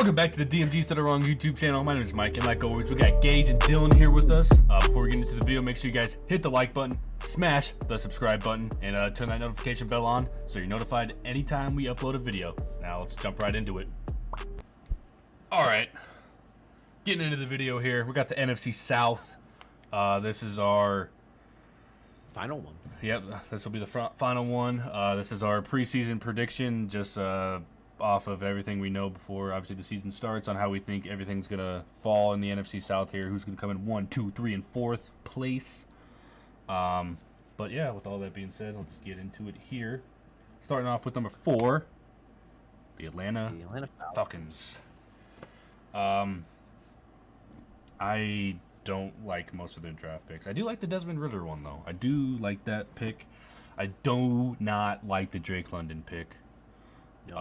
Welcome back to the DMGs That Are Wrong YouTube channel. My name is Mike, and like always, we got Gage and Dylan here with us. Before we get into the video, make sure you guys hit the like button, smash the subscribe button, and turn that notification bell on so you're notified anytime we upload a video. Now let's jump right into it. Alright, getting into the video here. We got the NFC South. This is our final one. Yep, this will be the final one. This is our preseason prediction, just off of everything we know before obviously the season starts, on how we think everything's gonna fall in the NFC South here, who's gonna come in 1, 2, 3, and 4th place. But yeah, with all that being said, let's get into it here. Starting off with number 4, the Atlanta Falcons. I don't like most of their draft picks. I do like the Desmond Ridder one though. I do like that pick. I do not like the Drake London pick. No.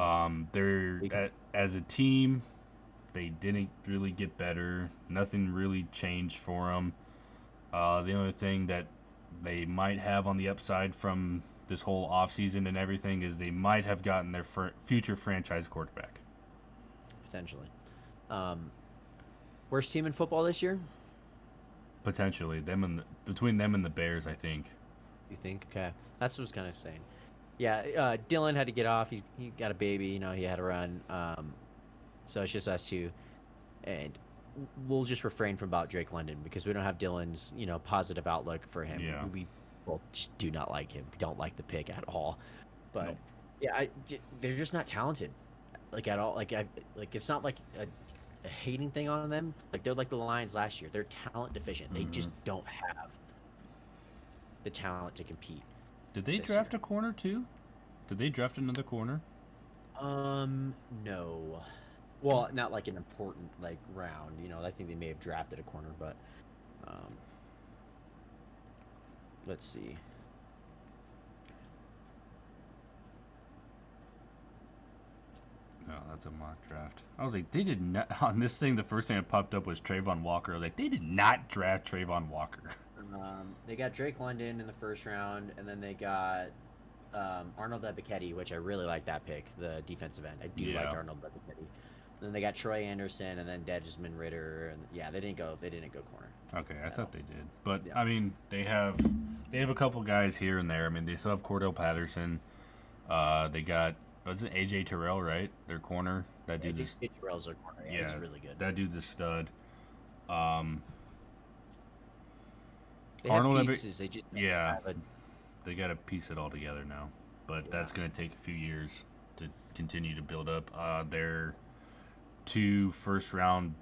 As a team, they didn't really get better. Nothing really changed for them. The only thing that they might have on the upside from this whole offseason and everything is they might have gotten their future franchise quarterback. Potentially. Worst team in football this year? Potentially. Between them and the Bears, I think. You think? Okay. That's what I was kind of saying. Yeah, Dylan had to get off. He got a baby, he had to run. So it's just us two. And we'll just refrain from about Drake London because we don't have Dylan's, positive outlook for him. Yeah. We just do not like him. We don't like the pick at all. But nope. Yeah, they're just not talented, like at all. It's not like a hating thing on them. Like they're like the Lions last year. They're talent deficient. They just don't have the talent to compete. Did they draft a corner too? Did they draft another corner? No. Well, not like an important round. I think they may have drafted a corner, but let's see. No, that's a mock draft. I was like, they did not. On this thing, the first thing that popped up was Trayvon Walker. I was like, they did not draft Trayvon Walker. They got Drake London in the first round, and then they got Arnold Ebiketie, which I really like that pick, the defensive end. I do like Arnold Ebiketie. And then they got Troy Anderson, and then Desmond Ridder, and yeah, they didn't go corner. Okay, I thought they did, but yeah. I mean, they have a couple guys here and there. I mean, they still have Cordell Patterson. They got AJ Terrell, right? Their corner. That dude. AJ Terrell's their corner. Yeah, he's really good. That dude's a stud. They Arnold pieces. They just they got to piece it all together now, but that's going to take a few years to continue to build up. Their 2 first-round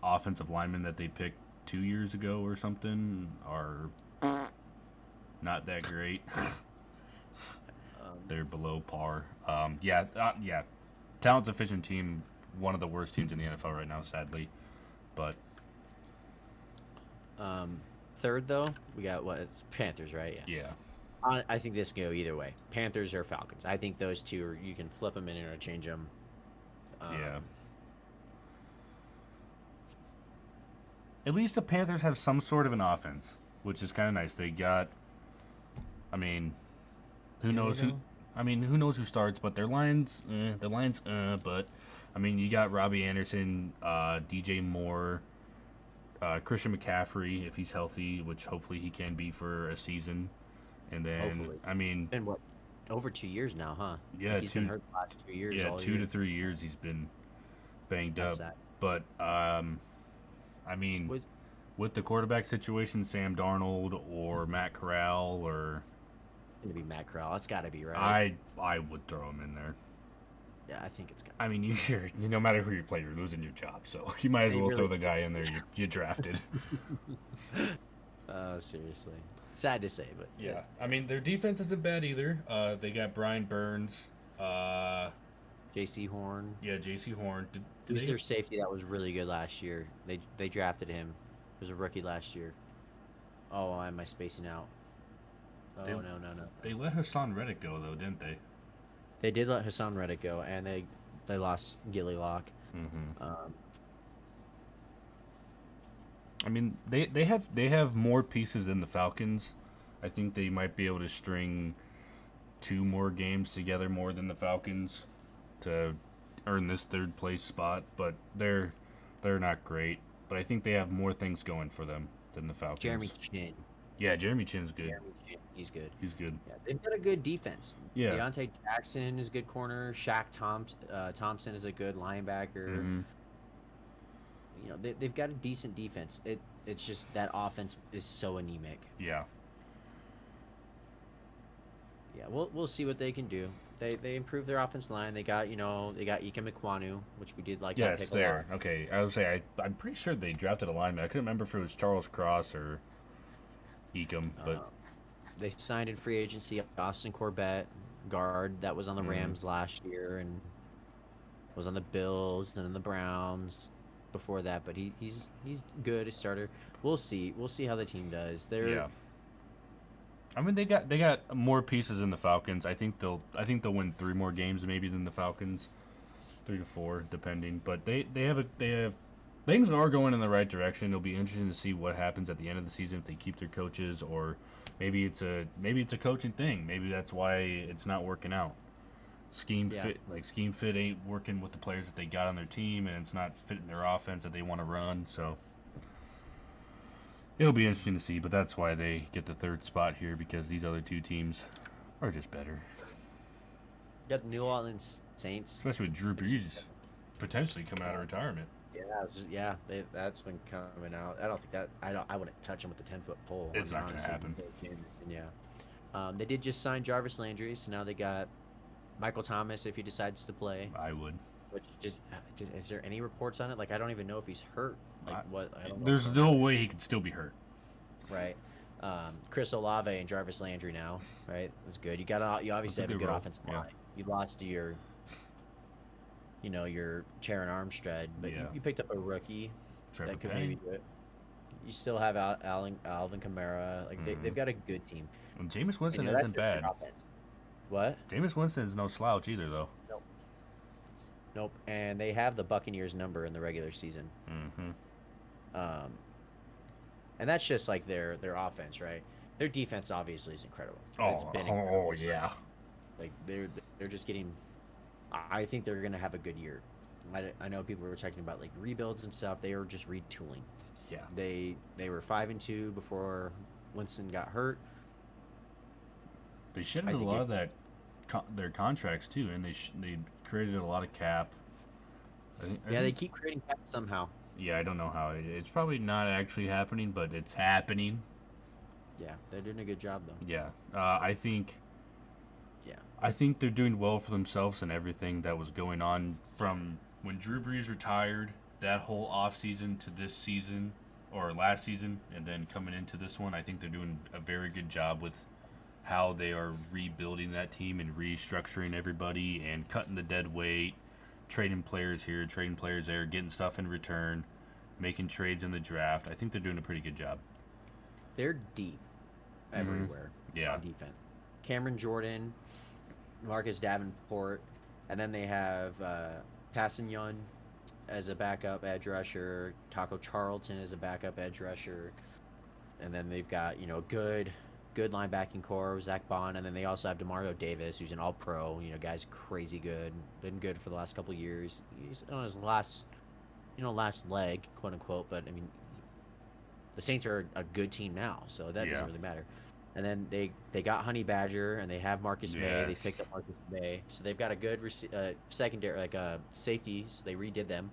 offensive linemen that they picked 2 years ago or something are not that great. They're below par. Talent deficient team, one of the worst teams in the NFL right now, sadly. But third though, we got it's Panthers, right? Yeah. I think this can go either way. Panthers or Falcons. I think those two you can flip them in or change them. At least the Panthers have some sort of an offense, which is kind of nice. They got. I mean, who knows who starts? But their lines. But I mean, you got Robbie Anderson, DJ Moore. Christian McCaffrey, if he's healthy, which hopefully he can be for a season, and then hopefully. I mean, been over 2 years now, huh? Yeah, he's been hurt the last 2 years. Yeah, 2 to 3 years he's been banged up. Sad. But I mean, with the quarterback situation, Sam Darnold or Matt Corral or it's gonna be Matt Corral. That's got to be right. I would throw him in there. Yeah, I think it's. I mean, no matter who you play, you're losing your job, so you might as well throw the guy in there you drafted. Seriously, sad to say, but yeah. I mean, their defense isn't bad either. They got Brian Burns, J.C. Horn. Yeah, J.C. Horn. He's their safety that was really good last year. They drafted him. He was a rookie last year. Oh, why am I spacing out? Oh no. They let Hassan Reddick go though, didn't they? They did let Hassan Reddick go, and they lost Gilly Lock. Mm-hmm. I mean, they have more pieces than the Falcons. I think they might be able to string 2 more games together more than the Falcons to earn this third place spot, but they're not great. But I think they have more things going for them than the Falcons. Jeremy Chin. Yeah, Jeremy Chin's good. Jeremy Chin, he's good. He's good. Yeah, they've got a good defense. Yeah. Deontay Jackson is a good corner. Shaq Thompson is a good linebacker. Mm-hmm. You know, they've got a decent defense. It's just that offense is so anemic. Yeah. Yeah, we'll see what they can do. They improved their offense line. They got Ika Mikwanu, which we did like. Yes, there. Okay, I would say I'm pretty sure they drafted a lineman. I couldn't remember if it was Charles Cross or Ekum, but they signed in free agency Austin Corbett, guard that was on the Rams last year and was on the Bills and then the Browns before that. But he's good, a starter. We'll see how the team does. Yeah. I mean, they got more pieces than the Falcons. I think they'll win 3 more games maybe than the Falcons, 3 to 4 depending. But they have things are going in the right direction. It'll be interesting to see what happens at the end of the season if they keep their coaches, or maybe it's a coaching thing. Maybe that's why it's not working out. Scheme fit ain't working with the players that they got on their team, and it's not fitting their offense that they want to run. So it'll be interesting to see, but that's why they get the 3rd spot here, because these other 2 teams are just better. Got the New Orleans Saints, especially with Drew Brees potentially coming out of retirement. That's been coming out. I wouldn't touch him with the 10-foot pole. It's not going to happen. They did just sign Jarvis Landry, so now they got Michael Thomas if he decides to play. I would. Which is there any reports on it? Like, I don't even know if he's hurt. Like, what? I don't know. There's no way he could still be hurt. Right. Chris Olave and Jarvis Landry now. Right. That's good. You obviously have a good offensive line. You lost to your Sharon Armstead, but you picked up a rookie that could maybe do it. You still have Alvin Kamara. Like they've got a good team. And Jameis Winston isn't bad. What? Jameis Winston's no slouch either, though. Nope. And they have the Buccaneers number in the regular season. Mm-hmm. And that's just like their offense, right? Their defense obviously is incredible. Yeah. Like they're just getting. I think they're gonna have a good year. I know people were talking about like rebuilds and stuff. They are just retooling. Yeah. They were 5-2 before Winston got hurt. They shifted a lot of their contracts too, and they created a lot of cap. They keep creating cap somehow. Yeah, I don't know how. It's probably not actually happening, but it's happening. Yeah, they're doing a good job though. Yeah, I think they're doing well for themselves and everything that was going on from when Drew Brees retired, that whole offseason to this season, or last season, and then coming into this one. I think they're doing a very good job with how they are rebuilding that team and restructuring everybody and cutting the dead weight, trading players here, trading players there, getting stuff in return, making trades in the draft. I think they're doing a pretty good job. They're deep everywhere on defense. Cameron Jordan, Marcus Davenport, and then they have Passignon as a backup edge rusher, Taco Charlton as a backup edge rusher, and then they've got good linebacking core with Zach Bond, and then they also have Demario Davis, who's an All-Pro. Guy's crazy good, been good for the last couple of years. He's on his last leg, quote unquote. But I mean, the Saints are a good team now, so that doesn't really matter. And then they got Honey Badger, and they have Marcus May. They picked up Marcus May, so they've got a good secondary, safeties. They redid them.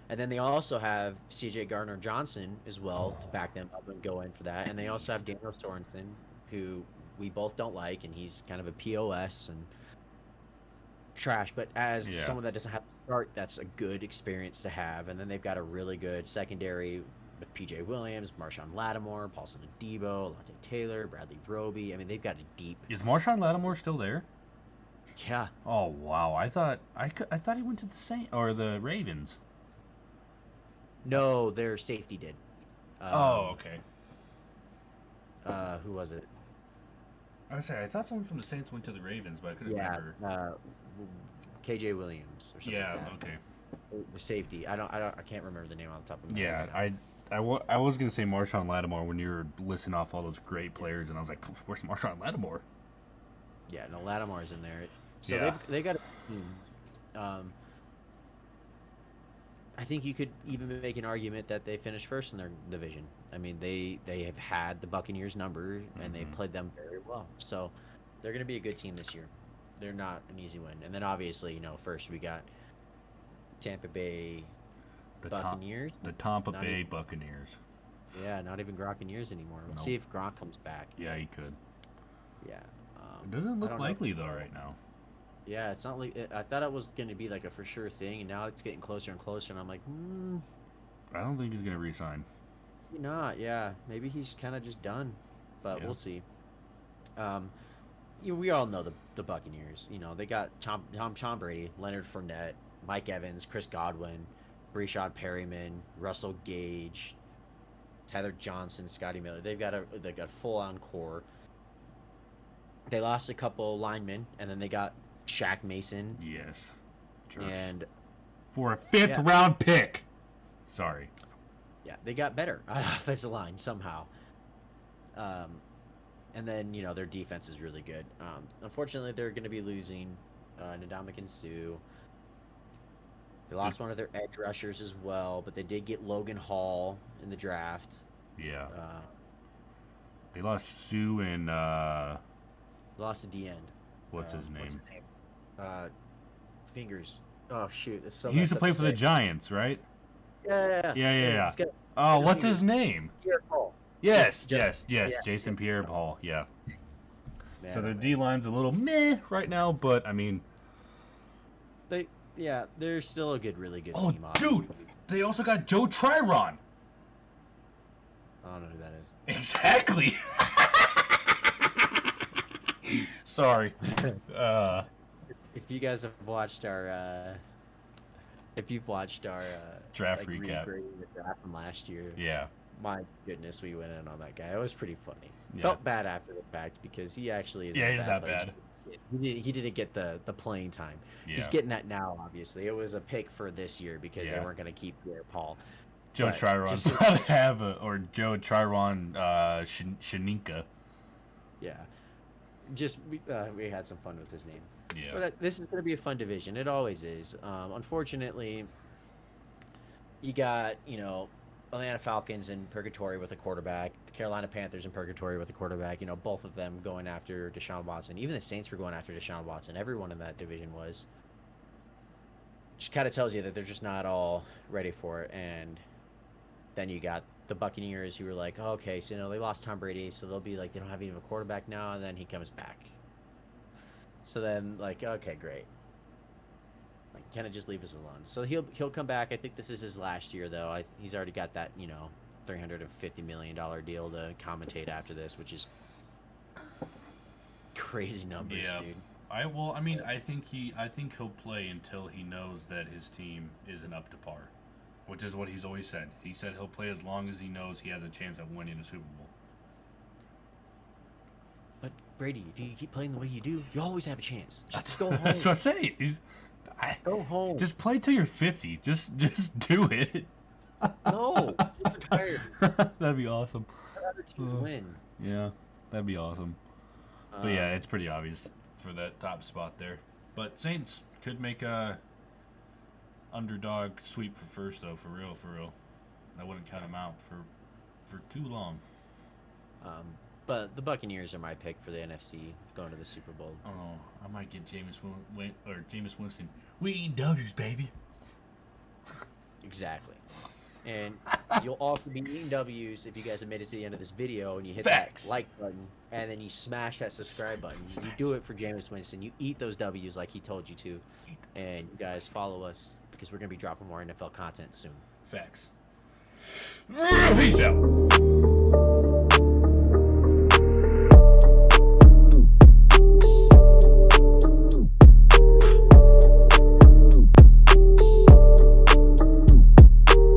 And then they also have C.J. Gardner-Johnson as well to back them up and go in for that. And they also have Daniel Sorensen, who we both don't like, and he's kind of a POS and trash. But as someone that doesn't have to start, that's a good experience to have. And then they've got a really good secondary with P.J. Williams, Marshawn Lattimore, Paulson Adebo, Lante Taylor, Bradley Roby. I mean, they've got a deep. Is Marshawn Lattimore still there? Yeah. Oh wow! I thought he went to the Saints or the Ravens. No, their safety did. Okay. Who was it? I thought someone from the Saints went to the Ravens, but I couldn't remember. KJ Williams or something. Yeah. Like that. Okay. The safety. I can't remember the name on the top of my head. Yeah, I was gonna say Marshawn Lattimore when you were listing off all those great players, and I was like, where's Marshawn Lattimore? Yeah, no, Lattimore's in there. So they got a team. I think you could even make an argument that they finished first in their division. I mean, they have had the Buccaneers number, and they played them very well. So they're going to be a good team this year. They're not an easy win. And then obviously, first we got Tampa Bay Buccaneers. The Tampa Bay Buccaneers. Yeah, not even Buccaneers anymore. Let's see if Gronk comes back. Yeah, he could. Yeah. It doesn't look likely, though, right now. Yeah, it's not like... I thought it was going to be like a for sure thing, and now it's getting closer and closer, and I'm like, I don't think he's going to re-sign. Maybe not, yeah. Maybe he's kind of just done, but we'll see. We all know the Buccaneers. They got Tom Brady, Leonard Fournette, Mike Evans, Chris Godwin, Breshad Perryman, Russell Gage, Tyler Johnson, Scotty Miller. They've got a full-on core. They lost a couple linemen, and then they got Shaq Mason. Yes. Jerks. And for a fifth-round pick. Sorry. Yeah, they got better on offensive line somehow. And then, their defense is really good. Unfortunately, they're going to be losing Ndamukong Suh. They lost one of their edge rushers as well, but they did get Logan Hall in the draft. Yeah. They lost Sue and... lost at the end. What's his name? Fingers. Oh, shoot. He used to play for the Giants, right? Yeah. Oh, what's his name? Pierre-Paul. Yes. Jason Pierre-Paul, yeah. Man, so their D-line's a little meh right now, but, I mean... They're still a really good team. Oh, dude! They also got Joe Tryon. I don't know who that is. Exactly! Sorry. If you guys have watched our... draft recap. The draft from last year. Yeah. My goodness, we went in on that guy. It was pretty funny. Yeah. Felt bad after the fact because he actually is he's not bad. He didn't get the playing time. Yeah. He's getting that now, obviously. It was a pick for this year because they weren't going to keep Pierre-Paul. Joe Tryon Joe Tryon Shaninka. Yeah. We had some fun with his name. Yeah. But this is going to be a fun division. It always is. Unfortunately, you got, Atlanta Falcons in purgatory with a quarterback, the Carolina Panthers in purgatory with a quarterback, both of them going after Deshaun Watson. Even the Saints were going after Deshaun Watson. Everyone in that division was. Just kind of tells you that they're just not all ready for it. And then you got the Buccaneers who were like, oh, okay, so, they lost Tom Brady, so they'll be like, they don't have even a quarterback now, and then he comes back. So then, okay, great. Kind of just leave us alone. So he'll come back. I think this is his last year, though. He's already got that, $350 million deal to commentate after this, which is crazy numbers, dude. I think he'll play until he knows that his team isn't up to par, which is what he's always said. He said he'll play as long as he knows he has a chance at winning a Super Bowl. But Brady, if you keep playing the way you do, you always have a chance. Just go home. That's what I'm saying. Go home. Just play till you're 50. Just do it. No, just retire. That'd be awesome. Other teams win. Yeah, that'd be awesome. But yeah, it's pretty obvious for that top spot there. But Saints could make a underdog sweep for first, though. For real. I wouldn't count them out for too long. But the Buccaneers are my pick for the NFC going to the Super Bowl. Oh, I might get Jameis Winston. We eat W's, baby. Exactly. And you'll also be eating W's if you guys have made it to the end of this video and you hit that like button and then you smash that subscribe button. You do it for Jameis Winston. You eat those W's like he told you to. And you guys follow us because we're going to be dropping more NFL content soon. Facts. Peace out.